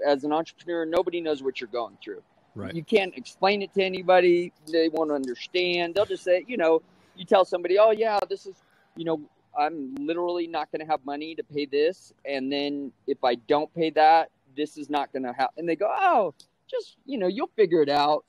as an entrepreneur, nobody knows what you're going through. Right. You can't explain it to anybody. They won't understand. They'll just say, you tell somebody, oh yeah, this is, I'm literally not going to have money to pay this. And then if I don't pay that, this is not going to happen. And they go, oh, just, you'll figure it out.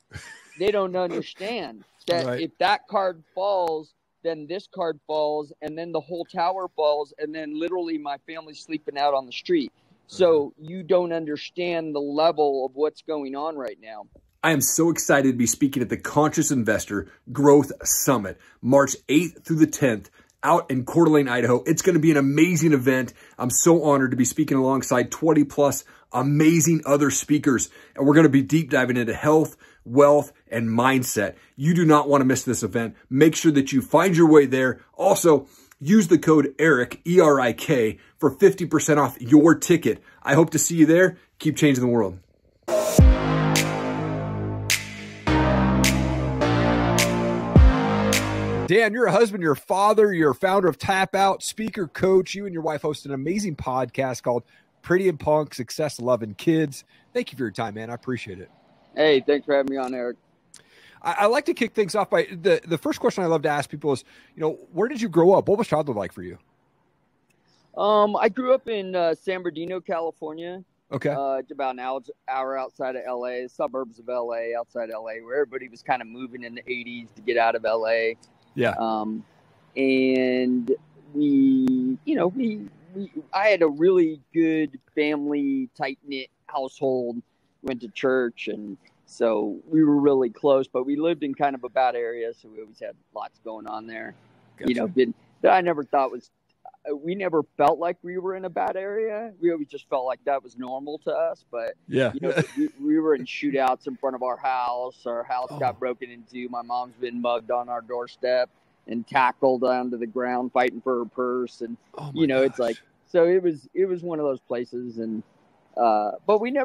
They don't understand that Right. if that card falls, then this card falls, and then the whole tower falls, and then literally my family's sleeping out on the street. So you don't understand the level of what's going on right now. I am so excited to be speaking at the Conscious Investor Growth Summit, March 8th through the 10th, out in Coeur d'Alene, Idaho. It's going to be an amazing event. I'm so honored to be speaking alongside 20 plus amazing other speakers. And we're going to be deep diving into health, wealth, and mindset. You do not want to miss this event. Make sure that you find your way there. Also, use the code ERIK, E-R-I-K, for 50% off your ticket. I hope to see you there. Keep changing the world. Dan, you're a husband, you're a father, you're a founder of TapouT, speaker, coach. You and your wife host an amazing podcast called Pretty and Punk, Success, Love, and Kids. Thank you for your time, man. I appreciate it. Hey, thanks for having me on, Erik. I like to kick things off by the first question I love to ask people is, where did you grow up? What was childhood like for you? I grew up in San Bernardino, California. Okay. It's about an hour outside of LA, suburbs of LA, outside LA, where everybody was kind of moving in the 80s to get out of LA. Yeah. And I had a really good family, tight-knit household, went to church, and so we were really close, but we lived in kind of a bad area, so we always had lots going on there. Gotcha. That I never thought we never felt like we were in a bad area. We always just felt like that was normal to us, but yeah, we were in shootouts in front of our house. Our house got broken into. My mom's been mugged on our doorstep and tackled onto the ground fighting for her purse. And, it's like, so it was one of those places. And, but we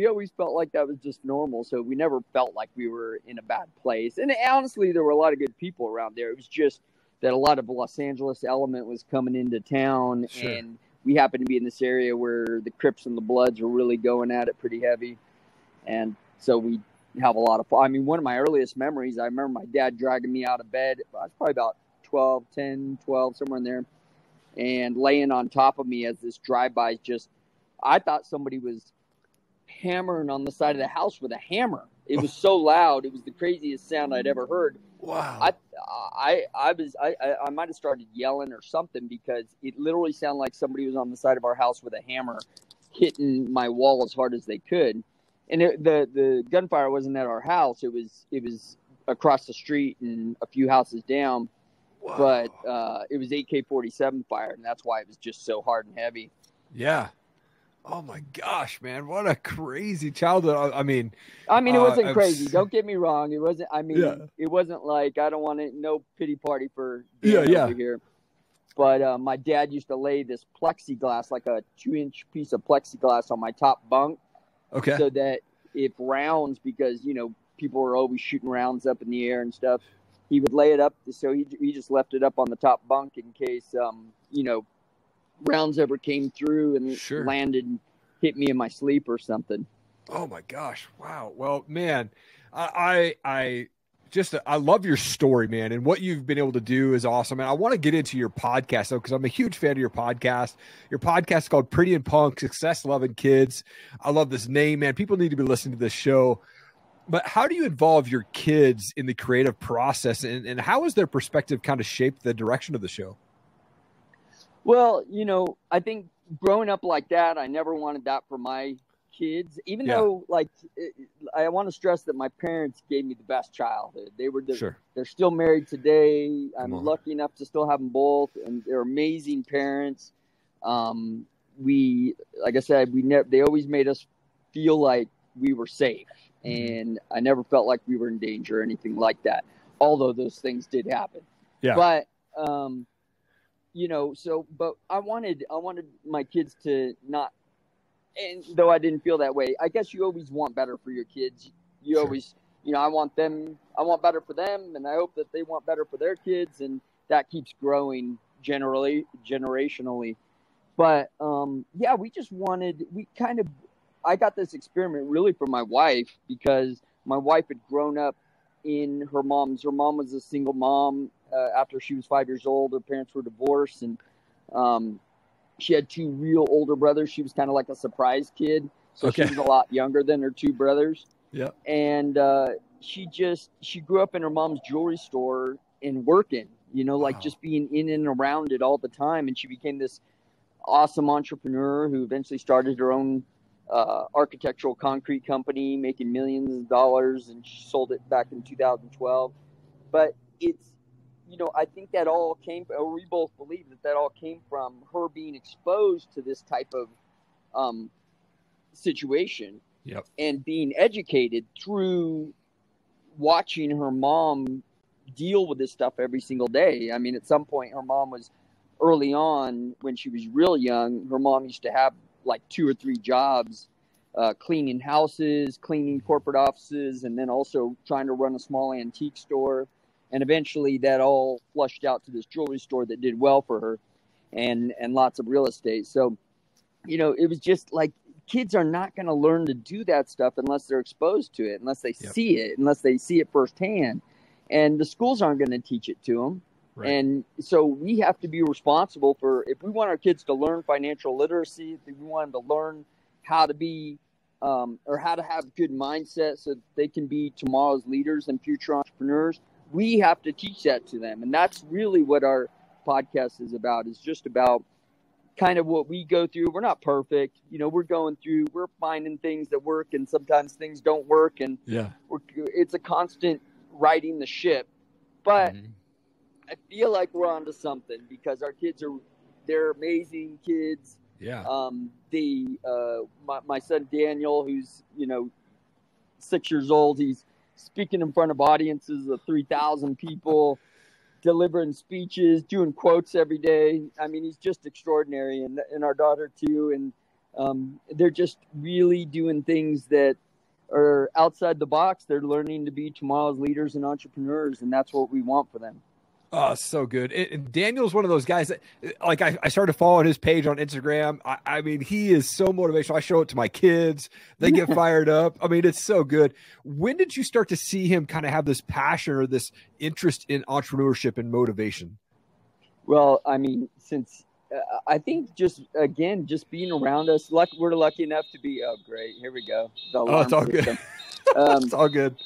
always felt like that was just normal. So we never felt like we were in a bad place. And honestly, there were a lot of good people around there. It was just that a lot of Los Angeles element was coming into town. Sure. And we happened to be in this area where the Crips and the Bloods were really going at it pretty heavy. And so we have a lot of fun. I mean, one of my earliest memories, I remember my dad dragging me out of bed. I was probably about 12, somewhere in there, and laying on top of me as this drive-by I thought somebody was hammering on the side of the house with a hammer. It was so loud. It was the craziest sound I'd ever heard. Wow. I might have started yelling or something because it literally sounded like somebody was on the side of our house with a hammer hitting my wall as hard as they could. And the gunfire wasn't at our house. It was across the street and a few houses down. Wow. But it was AK-47 fire, and that's why it was just so hard and heavy. Yeah. Oh my gosh, man! What a crazy childhood. I mean, it wasn't crazy. Don't get me wrong. It wasn't. It wasn't like I don't want no pity party for over here. But my dad used to lay this plexiglass, like a 2-inch piece of plexiglass, on my top bunk. Okay. So that if rounds, because people were always shooting rounds up in the air and stuff, he would lay it up. So he just left it up on the top bunk in case rounds ever came through and sure. landed and hit me in my sleep or something. Oh my gosh. Wow. Well, man, I love your story, man. And what you've been able to do is awesome. And I want to get into your podcast though, because I'm a huge fan of your podcast. Your podcast is called Pretty and Punk, Success, Love, and Kids. I love this name, man. People need to be listening to this show. But how do you involve your kids in the creative process, and how has their perspective kind of shaped the direction of the show? Well, I think growing up like that, I never wanted that for my kids, even though I want to stress that my parents gave me the best childhood. They're still married today. I'm lucky enough to still have them both, and they're amazing parents. Like I said, they always made us feel like we were safe, and I never felt like we were in danger or anything like that, although those things did happen. Yeah. But, but I wanted my kids to not, and though I didn't feel that way, I guess you always want better for your kids. You always, I want better for them, and I hope that they want better for their kids, and that keeps growing generationally. But, we kind of, I got this experiment really from my wife, because my wife had grown up in her mom was a single mom after she was 5 years old. Her parents were divorced, and she had two real older brothers. She was kind of like a surprise kid. So she was a lot younger than her two brothers. Yeah. And she grew up in her mom's jewelry store and working, like just being in and around it all the time. And she became this awesome entrepreneur who eventually started her own architectural concrete company, making millions of dollars, and she sold it back in 2012. But it's, I think that all came, or we both believe that all came from her being exposed to this type of situation. Yep. And being educated through watching her mom deal with this stuff every single day. I mean, at some point, her mom was early on, when she was real young, her mom used to have like 2 or 3 jobs, cleaning houses, cleaning corporate offices, and then also trying to run a small antique store. And eventually that all flushed out to this jewelry store that did well for her, and lots of real estate. So, it was just like, kids are not going to learn to do that stuff unless they're exposed to it, unless they see it, unless they see it firsthand. And the schools aren't going to teach it to them. Right. And so we have to be responsible for, if we want our kids to learn financial literacy, if we want them to learn how to be, or how to have good mindset so that they can be tomorrow's leaders and future entrepreneurs, we have to teach that to them. And that's really what our podcast is about. It's just about kind of what we go through. We're not perfect. We're finding things that work, and sometimes things don't work. And it's a constant riding the ship. But I feel like we're onto something, because our kids they're amazing kids. Yeah. My son Daniel, who's, 6 years old, he's speaking in front of audiences of 3,000 people, delivering speeches, doing quotes every day. I mean, he's just extraordinary, and our daughter too. And they're just really doing things that are outside the box. They're learning to be tomorrow's leaders and entrepreneurs, and that's what we want for them. Oh, so good. And Daniel's one of those guys that, like, I started following his page on Instagram. I mean, he is so motivational. I show it to my kids. They get fired up. I mean, it's so good. When did you start to see him kind of have this passion or this interest in entrepreneurship and motivation? Well, I mean, since I think just being around us, we're lucky enough to be, oh, great. Here we go. It's all good. It's all good.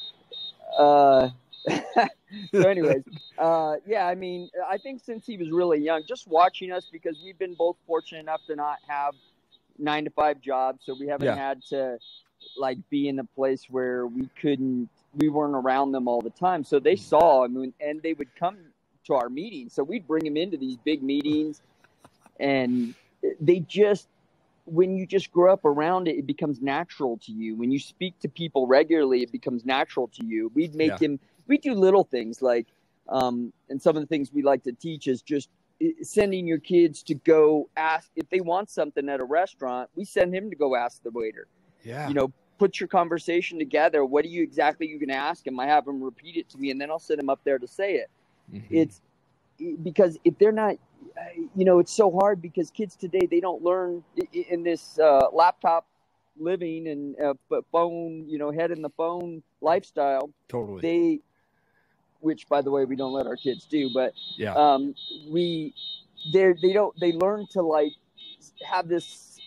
So anyways, I mean, I think since he was really young, just watching us, because we've been both fortunate enough to not have 9-to-5 jobs. So we haven't had to like be in a place where we weren't around them all the time. So they saw, and they would come to our meetings. So we'd bring them into these big meetings, and when you just grow up around it, it becomes natural to you. When you speak to people regularly, it becomes natural to you. We do little things like, and some of the things we like to teach is just sending your kids to go ask if they want something at a restaurant. We send him to go ask the waiter. Yeah. Put your conversation together. What are you exactly going to ask him? I have him repeat it to me, and then I'll send him up there to say it. Mm-hmm. It's because if they're not, it's so hard, because kids today, they don't learn in this laptop living and phone, head in the phone lifestyle. Totally. Which, by the way, we don't let our kids do, but yeah. They learn to like have this,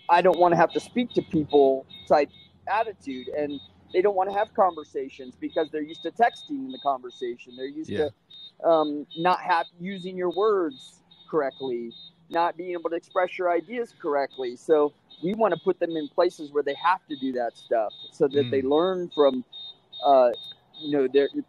I don't want to have to speak to people type attitude, and they don't want to have conversations because they're used to texting in the conversation. They're used to not using your words correctly, not being able to express your ideas correctly. So we want to put them in places where they have to do that stuff, so that they learn from,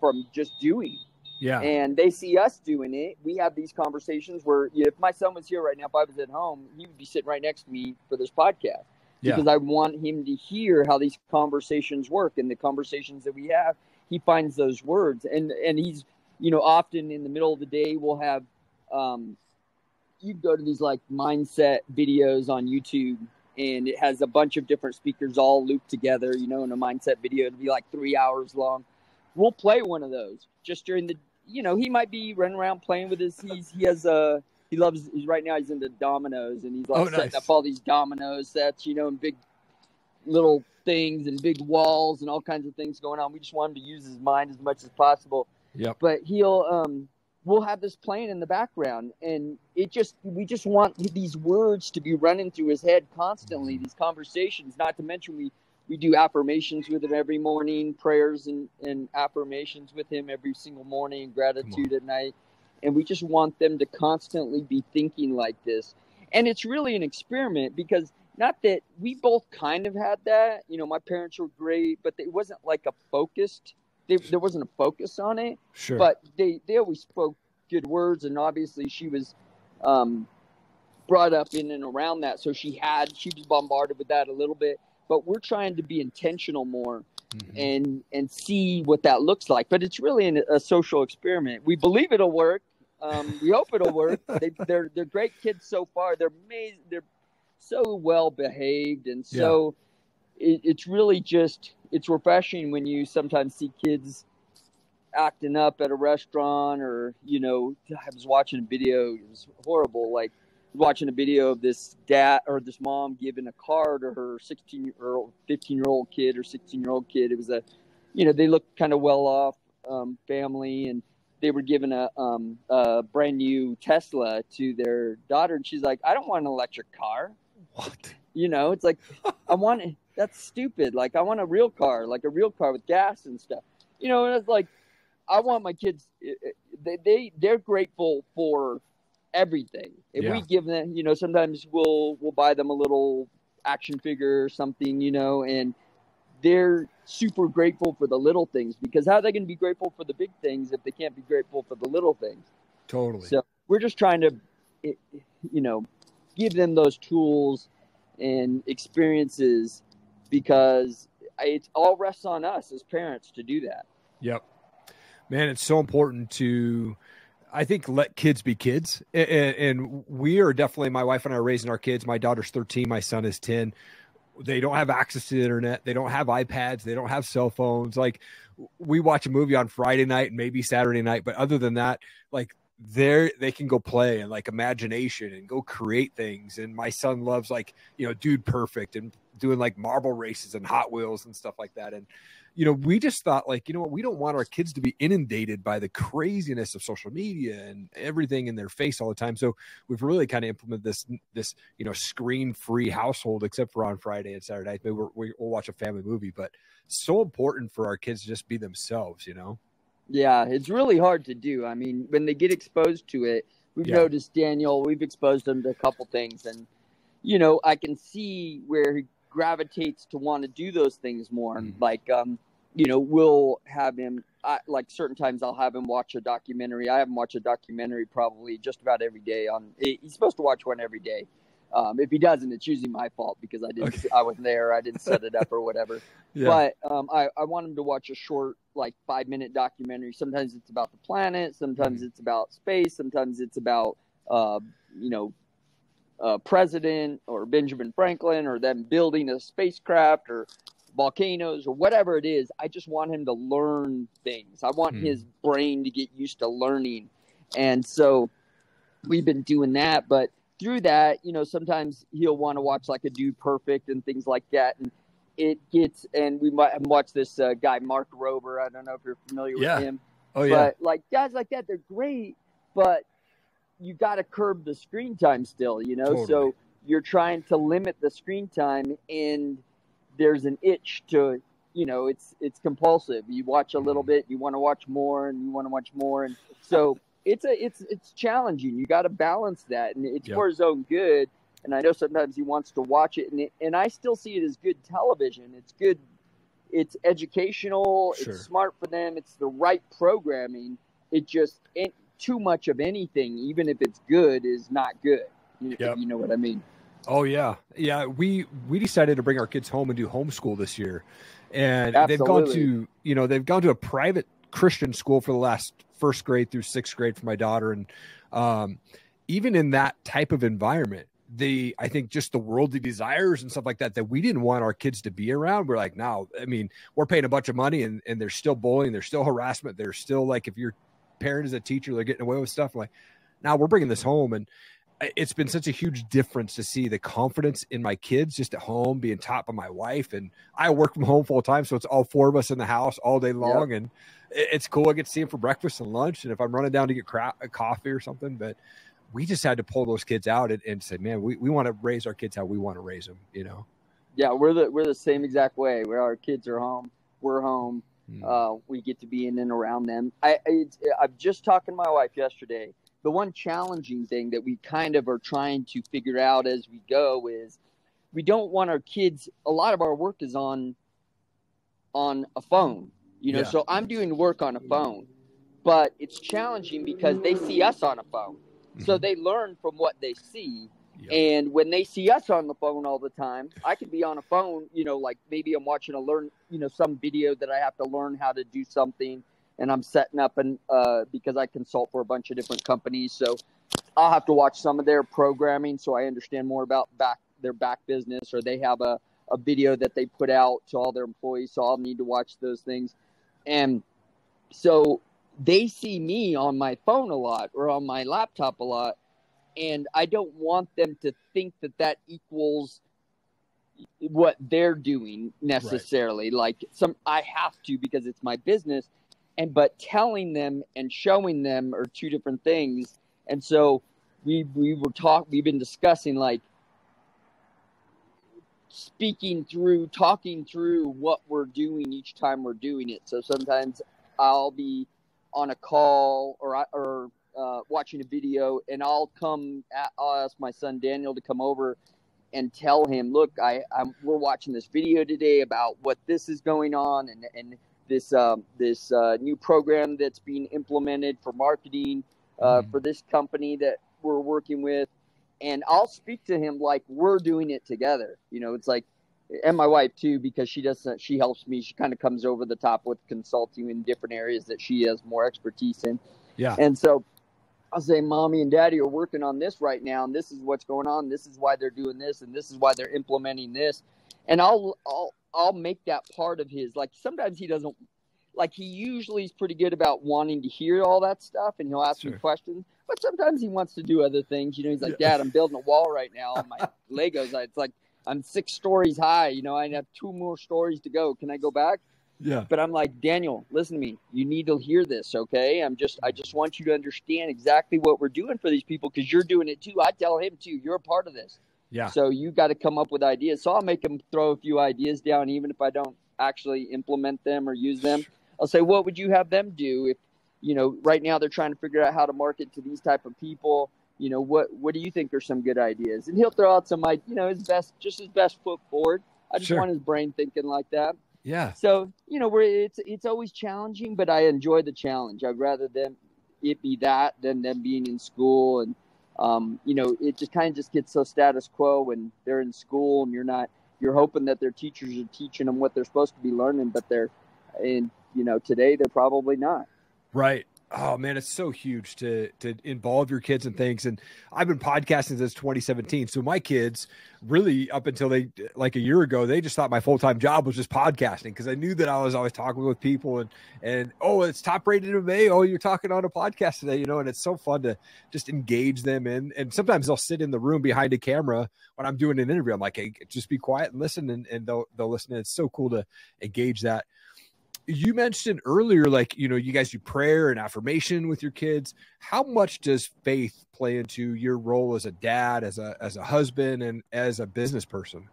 from just doing. Yeah. And they see us doing it. We have these conversations where if my son was here right now, if I was at home, he would be sitting right next to me for this podcast. Yeah. Because I want him to hear how these conversations work, and the conversations that we have, he finds those words. And he's, often in the middle of the day, we'll have, you go to these like mindset videos on YouTube, and it has a bunch of different speakers all looped together, in a mindset video. It'll be like 3 hours long. We'll play one of those just during the, he might be running around playing with his, right now he's into dominoes, and he's like setting up all these domino sets, and big little things and big walls and all kinds of things going on. We just want him to use his mind as much as possible. Yep. But we'll have this playing in the background, and we just want these words to be running through his head constantly, these conversations, not to mention we do affirmations with him every morning, prayers and affirmations with him every single morning, gratitude at night. And we just want them to constantly be thinking like this. And it's really an experiment, because not that we both kind of had that, my parents were great, but it wasn't like a focused, there wasn't a focus on it. Sure. But they always spoke good words. And obviously she was brought up in and around that. So she was bombarded with that a little bit. But we're trying to be intentional more and see what that looks like. But it's really a social experiment. We believe it'll work. We hope it'll work. They're great kids so far. They're amazing. They're so well behaved, and so it's really it's refreshing when you sometimes see kids acting up at a restaurant, or I was watching a video. It was horrible. Like, watching a video of this dad or this mom giving a car to her 16-year-old, 15-year-old kid or 16-year-old kid. It was they looked kind of well-off family, and they were giving a brand new Tesla to their daughter, and she's like, "I don't want an electric car." What? It's like, that's stupid. Like, I want a real car, like a real car with gas and stuff. And it's like, I want my kids. They're grateful for everything. If we give them, sometimes we'll buy them a little action figure or something, and they're super grateful for the little things, because how are they going to be grateful for the big things if they can't be grateful for the little things? Totally. So we're just trying to, give them those tools and experiences, because it all rests on us as parents to do that. Yep. Man, it's so important to, I think, let kids be kids. And we are definitely, my wife and I are raising our kids. My daughter's 13. My son is 10. They don't have access to the internet. They don't have iPads. They don't have cell phones. Like, we watch a movie on Friday night and maybe Saturday night. But other than that, like, they can go play and like imagination and go create things. And my son loves, like, Dude Perfect and doing like marble races and Hot Wheels and stuff like that. And, we just thought, like, we don't want our kids to be inundated by the craziness of social media and everything in their face all the time. So we've really kind of implemented this, screen-free household, except for on Friday and Saturday. Maybe we'll watch a family movie, but so important for our kids to just be themselves, Yeah, it's really hard to do. I mean, when they get exposed to it, we've noticed Daniel, we've exposed him to a couple things, and, I can see where he gravitates to want to do those things more. Like, we'll have him, like, certain times I'll have him watch a documentary. I have him watch a documentary probably just about every day. He's supposed to watch one every day. If he doesn't, it's usually my fault, because I wasn't there. I didn't set it up or whatever. But I want him to watch a short, like, 5-minute documentary. Sometimes it's about the planet. Sometimes it's about space. Sometimes it's about, president or Benjamin Franklin, or them building a spacecraft, or volcanoes, or whatever it is. I just want him to learn things. I want his brain to get used to learning. And so we've been doing that. But through that, sometimes he'll want to watch like a Dude Perfect and things like that. And we might have watched this guy, Mark Rober. I don't know if you're familiar with him. Oh, yeah. But like guys like that, they're great, but you got to curb the screen time still, Totally. So you're trying to limit the screen time, and there's an itch to, it's compulsive. You watch a little bit, you want to watch more, and you want to watch more. And so it's challenging. You got to balance that, and it's for his own good. And I know sometimes he wants to watch it, and I still see it as good television. It's good. It's educational. Sure. It's smart for them. It's the right programming. It just too much of anything, even if it's good, is not good. You know what I mean? Oh yeah. Yeah. We decided to bring our kids home and do homeschool this year. And Absolutely. they've gone to a private Christian school for the last 1st grade through 6th grade for my daughter. And even in that type of environment, I think just the worldly desires and stuff like that we didn't want our kids to be around. We're like, no, I mean, we're paying a bunch of money, and there's still bullying, there's still harassment, there's still, like, if your parent is a teacher, they're getting away with stuff. Like, now we're bringing this home. And it's been such a huge difference to see the confidence in my kids just at home being taught by my wife. And I work from home full time. So it's all 4 of us in the house all day long. Yep. And it's cool. I get to see them for breakfast and lunch. And if I'm running down to get a coffee or something, but we just had to pull those kids out and say, man, we want to raise our kids how we want to raise them, you know? Yeah. We're the same exact way where our kids are home. We're home. We get to be in and around them. I'm just talking to my wife yesterday. The one challenging thing that we kind of are trying to figure out as we go is we don't want our kids. A lot of our work is on a phone, you know, yeah. So I'm doing work on a phone, but it's challenging because they see us on a phone. Mm-hmm. So they learn from what they see. Yep. And when they see us on the phone all the time, I could be on a phone, you know, like maybe I'm watching some video that I have to learn how to do something. And I'm setting up because I consult for a bunch of different companies. So I'll have to watch some of their programming so I understand more about their back business, or they have a video that they put out to all their employees. So I'll need to watch those things. And so they see me on my phone a lot or on my laptop a lot. And I don't want them to think that equals what they're doing necessarily. Right. Like I have to because it's my business. But telling them and showing them are two different things. And so we've been discussing like talking through what we're doing each time we're doing it. So sometimes I'll be on a call or watching a video, and I'll ask my son Daniel to come over and tell him, look, we're watching this video today about what this is going on and this new program that's being implemented for marketing for this company that we're working with. And I'll speak to him like we're doing it together. You know, it's like, and my wife too, because she helps me. She kind of comes over the top with consulting in different areas that she has more expertise in. Yeah. And so I'll say, Mommy and Daddy are working on this right now, and this is what's going on. This is why they're doing this, and this is why they're implementing this. And I'll make that part of his. Like sometimes he doesn't, like he usually is pretty good about wanting to hear all that stuff, and he'll ask me questions. But sometimes he wants to do other things. You know, he's like, Dad, I'm building a wall right now on my Legos. It's like I'm 6 stories high. You know, I have 2 more stories to go. Can I go back? Yeah. But I'm like, Daniel, listen to me. You need to hear this, okay? I just want you to understand exactly what we're doing for these people because you're doing it too. I tell him too. You're a part of this. Yeah. So you got to come up with ideas. So I'll make him throw a few ideas down, even if I don't actually implement them or use them. I'll say, what would you have them do if, you know, right now they're trying to figure out how to market to these type of people. You know, what do you think are some good ideas? And he'll throw out some, you know, his best foot forward. I just want his brain thinking like that. Yeah. So, you know, it's always challenging, but I enjoy the challenge. I'd rather it be that than them being in school. And, you know, it just kind of just gets so status quo when they're in school and you're hoping that their teachers are teaching them what they're supposed to be learning, but you know, today they're probably not. Right. Oh man, it's so huge to involve your kids in things. And I've been podcasting since 2017. So my kids really up until like a year ago, they just thought my full-time job was just podcasting because I knew that I was always talking with people and oh, it's top rated in May. Oh, you're talking on a podcast today, you know, and it's so fun to just engage them in. And sometimes they'll sit in the room behind a camera when I'm doing an interview. I'm like, hey, just be quiet and listen. And they'll listen. It's so cool to engage that. You mentioned earlier, like, you know, you guys do prayer and affirmation with your kids. How much does faith play into your role as a dad, as a husband, and as a business person?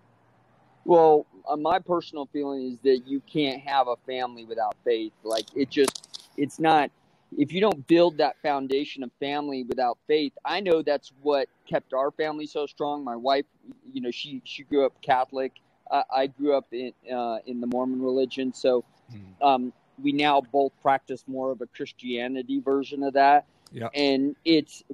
Well, my personal feeling is that you can't have a family without faith. Like it's not, if you don't build that foundation of family without faith. I know that's what kept our family so strong. My wife, you know, she grew up Catholic. I grew up in the Mormon religion. So, we now both practice more of a Christianity version of that. Yeah. And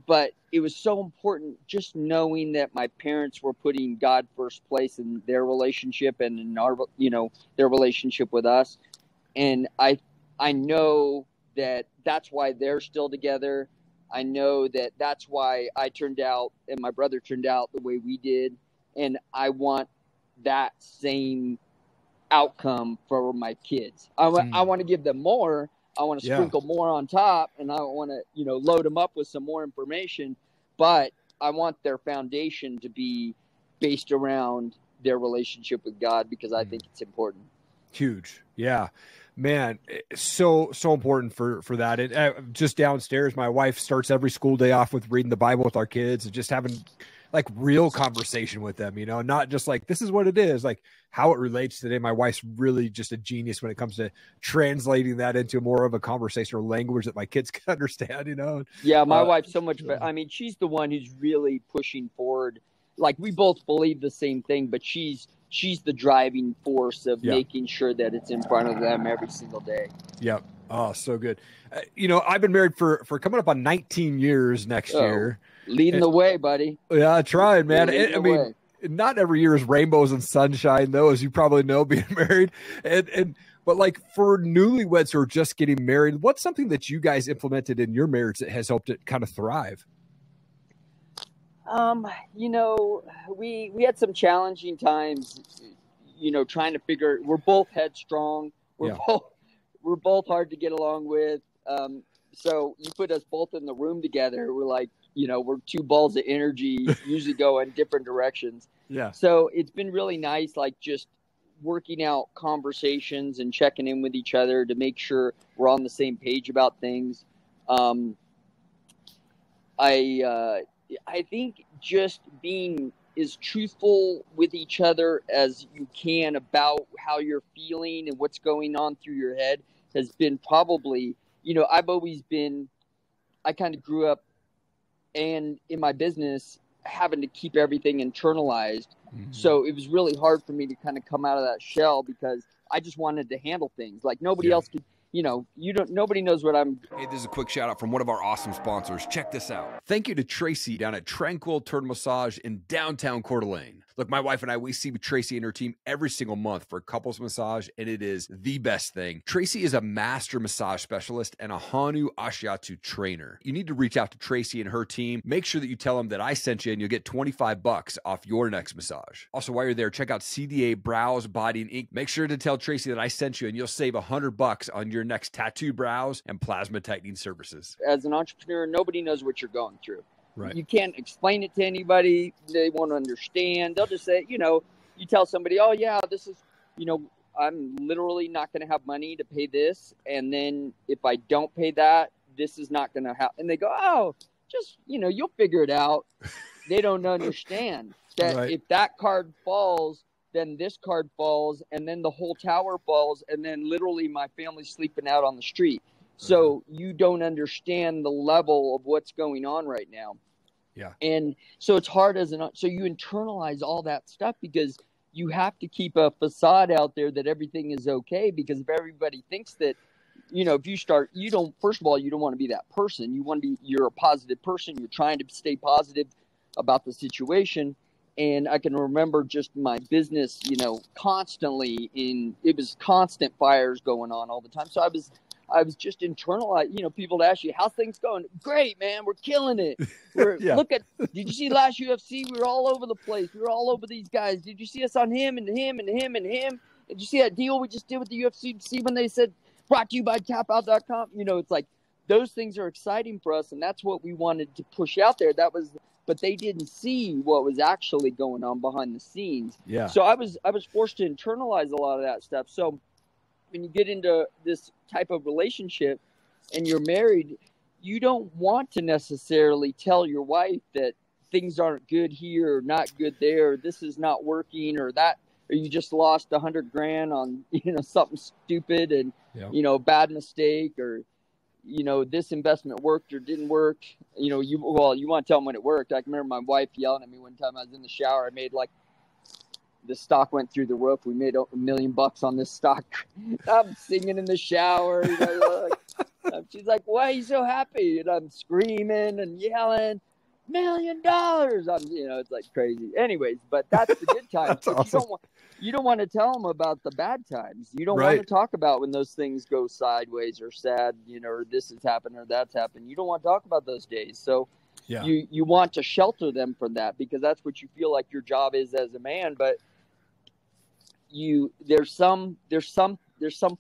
but it was so important just knowing that my parents were putting God first place in their relationship and in our, you know, their relationship with us. And I know that that's why they're still together. I know that that's why I turned out and my brother turned out the way we did. And I want that same outcome for my kids. I want to give them more. I want to sprinkle more on top, and I want to, you know, load them up with some more information. But I want their foundation to be based around their relationship with God, because I think it's important. Huge. Yeah, man. So important for that. And just downstairs, my wife starts every school day off with reading the Bible with our kids and just having like real conversation with them, you know, not just like, this is what it is, like how it relates today. My wife's really just a genius when it comes to translating that into more of a conversational language that my kids can understand, you know? Yeah. My wife's so much better. I mean, she's the one who's really pushing forward. Like, we both believe the same thing, but she's the driving force of making sure that it's in front of them every single day. Yep. Oh, so good. You know, I've been married for coming up on 19 years next year. Leading the way, buddy. Yeah, trying, man. I mean, not every year is rainbows and sunshine, though, as you probably know, being married. But like for newlyweds who are just getting married, what's something that you guys implemented in your marriage that has helped it kind of thrive? You know, we had some challenging times, you know, trying to figure. We're both headstrong. We're both hard to get along with. So you put us both in the room together, we're like, you know, we're two balls of energy, usually go in different directions. Yeah. So it's been really nice, like just working out conversations and checking in with each other to make sure we're on the same page about things. I think just being as truthful with each other as you can about how you're feeling and what's going on through your head has been probably, you know, I kind of grew up and in my business having to keep everything internalized. Mm-hmm. So it was really hard for me to kind of come out of that shell because I just wanted to handle things like nobody else could. You know, nobody knows what I'm. Hey, this is a quick shout out from one of our awesome sponsors. Check this out. Thank you to Tracy down at Tranquil Turtle Massage in downtown Coeur d'Alene. Look, my wife and I, we see Tracy and her team every single month for a couples massage, and it is the best thing. Tracy is a master massage specialist and a Hanu Ashiatsu trainer. You need to reach out to Tracy and her team. Make sure that you tell them that I sent you, and you'll get $25 off your next massage. Also, while you're there, check out CDA Brows, Body, and Ink. Make sure to tell Tracy that I sent you, and you'll save $100 on your next tattoo brows and plasma tightening services. As an entrepreneur, nobody knows what you're going through. Right. You can't explain it to anybody. They won't understand. They'll just say, you know, you tell somebody, oh yeah, this is, you know, I'm literally not going to have money to pay this. And then if I don't pay that, this is not going to happen. And they go, oh, just, you know, you'll figure it out. They don't understand that if that card falls, then this card falls, and then the whole tower falls, and then literally my family's sleeping out on the street. So you don't understand the level of what's going on right now. Yeah. And so it's hard so you internalize all that stuff because you have to keep a facade out there that everything is okay, because if everybody thinks that, you know, if you start, first of all, you don't want to be that person. You're a positive person. You're trying to stay positive about the situation. And I can remember just my business, you know, constantly it was constant fires going on all the time. So I was just internalized, you know, people would ask you, how's things going? Great, man. We're killing it. Did you see last UFC? We were all over the place. We were all over these guys. Did you see us on him and him and him and him? Did you see that deal we just did with the UFC? See when they said, brought to you by TapouT.com? You know, it's like those things are exciting for us. And that's what we wanted to push out there. But they didn't see what was actually going on behind the scenes. Yeah. So I was forced to internalize a lot of that stuff. So when you get into this type of relationship and you're married, you don't want to necessarily tell your wife that things aren't good here or not good there, this is not working, or you just lost $100,000 on, you know, something stupid and, you know, bad mistake, or, you know, this investment worked or didn't work. You know, you want to tell them when it worked. I can remember my wife yelling at me one time. I was in the shower. I made the stock went through the roof. We made $1 million on this stock. I'm singing in the shower. You know, she's like, "Why are you so happy?" And I'm screaming and yelling, $1 million. You know, it's like crazy. Anyways, but that's the good times. That's awesome. You don't want to tell them about the bad times. You don't want to talk about when those things go sideways or sad, you know, or this has happened or that's happened. You don't want to talk about those days. So you want to shelter them from that, because that's what you feel like your job is as a man. But there's some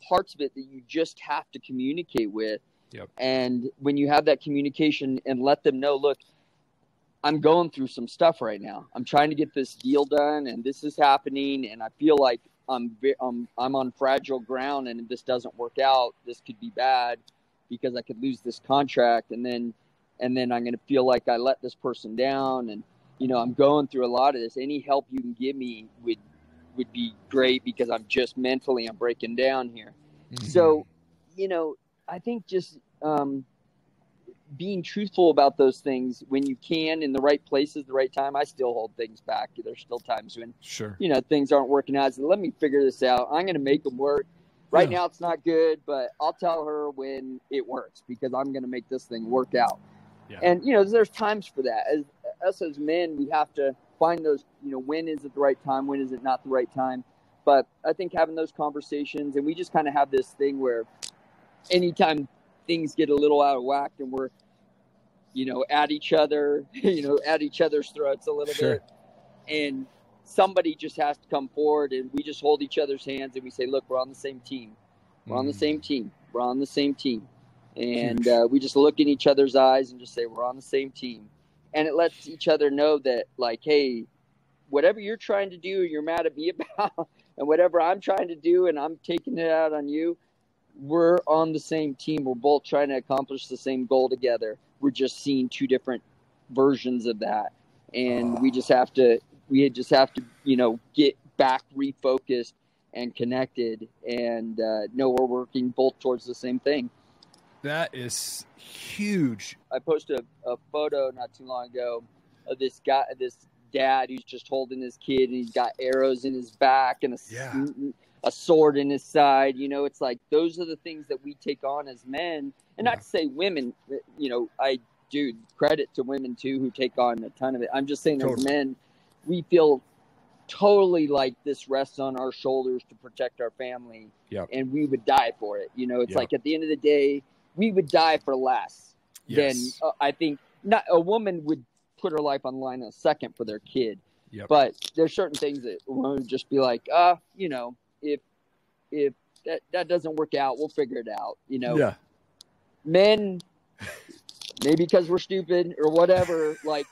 parts of it that you just have to communicate with. Yep. And when you have that communication and let them know, look, I'm going through some stuff right now. I'm trying to get this deal done, and this is happening, and I feel like I'm on fragile ground, and if this doesn't work out, this could be bad because I could lose this contract, and then I'm going to feel like I let this person down, and I'm going through a lot of this. Any help you can give me would be great because I'm just mentally I'm breaking down here. Mm-hmm. So, I think just being truthful about those things when you can in the right places, the right time. I still hold things back. There's still times when, things aren't working out. So let me figure this out. I'm going to make them work. Right now it's not good, but I'll tell her when it works because I'm going to make this thing work out. Yeah. And, there's times for that. As men, we have to find those, when is it the right time? When is it not the right time? But I think having those conversations, and we just kind of have this thing where anytime things get a little out of whack and we're, at each other, at each other's throats a little bit. And somebody just has to come forward and we just hold each other's hands and we say, look, we're on the same team. We're on the same team. We're on the same team. And we just look in each other's eyes and just say, we're on the same team. And it lets each other know that, like, hey, whatever you're trying to do, you're mad at me about, and whatever I'm trying to do and I'm taking it out on you, we're on the same team. We're both trying to accomplish the same goal together. We're just seeing two different versions of that. And we just have to, get back refocused and connected and know we're working both towards the same thing. That is huge. I posted a photo not too long ago of this dad who's just holding his kid and he's got arrows in his back and a sword in his side. It's like those are the things that we take on as men. And not to say women, I do credit to women too who take on a ton of it. I'm just saying as men, we feel totally like this rests on our shoulders to protect our family. And we would die for it. It's like at the end of the day, we would die for less than I think not a woman would put her life on the line in a second for their kid. But there's certain things that would just be like, if that doesn't work out, we'll figure it out. Men, maybe because we're stupid or whatever, like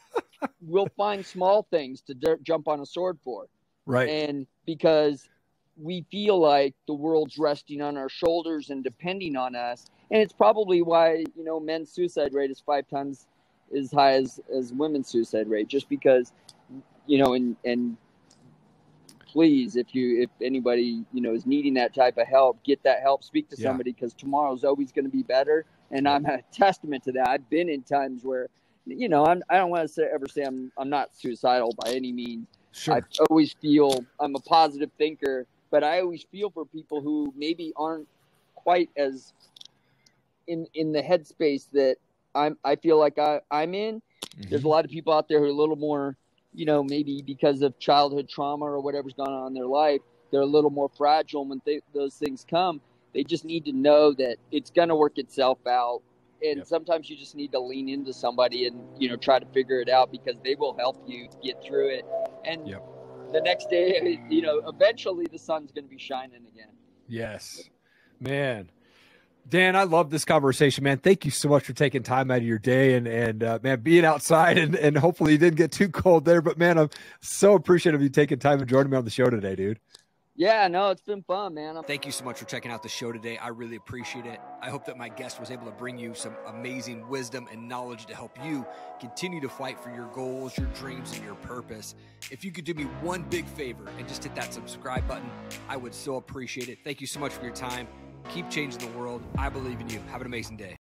we'll find small things to jump on a sword for. Right. And because we feel like the world's resting on our shoulders and depending on us. And it's probably why, men's suicide rate is 5 times as high as women's suicide rate, just because, and please, if anybody, is needing that type of help, get that help, speak to somebody because tomorrow's always going to be better. And I'm a testament to that. I've been in times where, I don't want to ever say I'm not suicidal by any means. I always feel I'm a positive thinker, but I always feel for people who maybe aren't quite as in the headspace that I feel like I'm in. Mm-hmm. There's a lot of people out there who are a little more, maybe because of childhood trauma or whatever's gone on in their life, they're a little more fragile when those things come. They just need to know that it's going to work itself out. And sometimes you just need to lean into somebody and, try to figure it out because they will help you get through it. And the next day, eventually the sun's going to be shining again. Yes, man. Dan, I love this conversation, man. Thank you so much for taking time out of your day and man, being outside and hopefully you didn't get too cold there. But man, I'm so appreciative of you taking time and joining me on the show today, dude. Yeah, no, it's been fun, man. Thank you so much for checking out the show today. I really appreciate it. I hope that my guest was able to bring you some amazing wisdom and knowledge to help you continue to fight for your goals, your dreams, and your purpose. If you could do me one big favor and just hit that subscribe button, I would so appreciate it. Thank you so much for your time. Keep changing the world. I believe in you. Have an amazing day.